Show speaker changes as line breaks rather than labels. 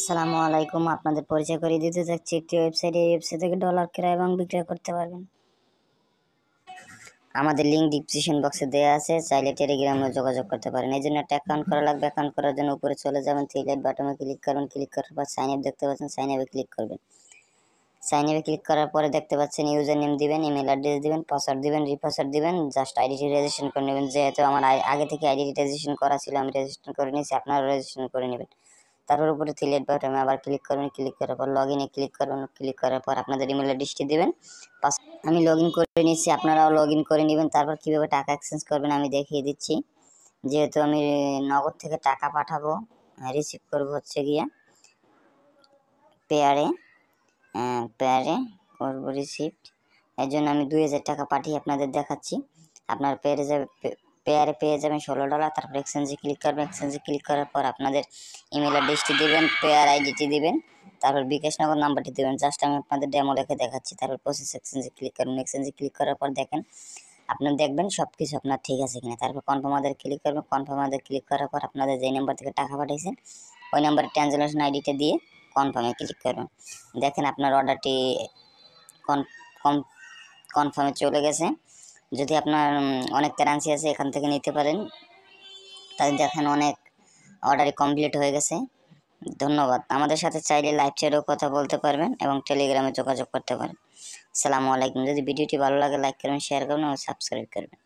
আসসালামু আলাইকুম। আপনাদের পরিচয় করিয়ে দিতে চাচ্ছি একটি ওয়েবসাইট। এই ওয়েবসাইট থেকে ডলার ক্রয় এবং বিক্রয় করতে পারবেন। আমাদের লিঙ্ক ডিসক্রিপশন বক্সে দেওয়া আছে, চাইলে টেলিগ্রামে যোগাযোগ করতে পারেন। এই জন্য একটা অ্যাকাউন্ট করা লাগবে। অ্যাকাউন্ট করার জন্য উপরে চলে যাবেন, থ্রি লাইট বাটনে ক্লিক করবেন। ক্লিক করার পর সাইন আপ দেখতে পাচ্ছেন, সাইন আপে ক্লিক করবেন। সাইন আপে ক্লিক করার পরে দেখতে পাচ্ছেন ইউজার নেম দিবেন, ইমেল অ্যাড্রেস দিবেন, পাসওয়ার্ড দিবেন, রিপাসওয়ার্ড দিবেন। জাস্ট আইডিটি রেজিস্ট্রেশন করে নেবেন। যেহেতু আমার আগে থেকে আইডিটি রেজিস্ট্রেশন করা ছিল, আমি রেজিস্ট্রেশন করে নিয়েছি, আপনারা রেজিস্ট্রেশন করে নেবেন। তারপর উপরে থ্রি লাইট বাটনে আবার ক্লিক করবেন। ক্লিক করার পর লগ ইনে ক্লিক করবেন। ক্লিক করার পর আপনাদের ইমেল অ্যাড্রেসটি দিবেন। আমি লগ ইন করে নিচ্ছি, আপনারাও লগ ইন করে নেবেন। তারপর কীভাবে টাকা এক্সচেঞ্জ করবেন আমি দেখিয়ে দিচ্ছি। যেহেতু আমি নগদ থেকে টাকা পাঠাবো, রিসিভ করবো হচ্ছে গিয়া পেয়ারে করবো রিসিপ্ট। এর জন্য আমি 2000 টাকা পাঠিয়ে আপনাদের দেখাচ্ছি। আপনার পেয়ারে পেয়ে যাবেন $16। তারপর এক্সচেঞ্জে ক্লিক করবেন। এক্সচেঞ্জে ক্লিক করার পর আপনাদের ইমেল অ্যাড্রেসটি দেবেন, পেয়ার আইডিটি দিবেন, তারপর বিকাশ নগদ নাম্বারটি দেবেন। জাস্ট আমি আপনাদের ডেমো রেখে দেখাচ্ছি। তারপর প্রসেস এক্সচেঞ্জে ক্লিক করবেন। এক্সচেঞ্জে ক্লিক করার পর দেখেন আপনারা দেখবেন সব কিছু আপনার ঠিক আছে কিনা। তারপর কনফার্ম আদারে ক্লিক করবেন। কনফার্ম আদারে ক্লিক করার পর আপনাদের যেই নাম্বার থেকে টাকা পাঠিয়েছেন ওই নাম্বারে ট্রানজ্যাকশন আইডিটা দিয়ে কনফার্মে ক্লিক করবেন। দেখেন আপনার অর্ডারটি কনফার্মে চলে গেছে। যদি আপনার অনেক কারেন্সি আছে এখান থেকে নিতে পারেন। তাই দেখেন অনেক অর্ডারই কমপ্লিট হয়ে গেছে। ধন্যবাদ। আমাদের সাথে চাইলে লাইভ চ্যাটেও কথা বলতে পারবেন এবং টেলিগ্রামে যোগাযোগ করতে পারেন। আসসালামু আলাইকুম। যদি ভিডিওটি ভালো লাগে লাইক করবেন, শেয়ার করবেন এবং সাবস্ক্রাইব করবেন।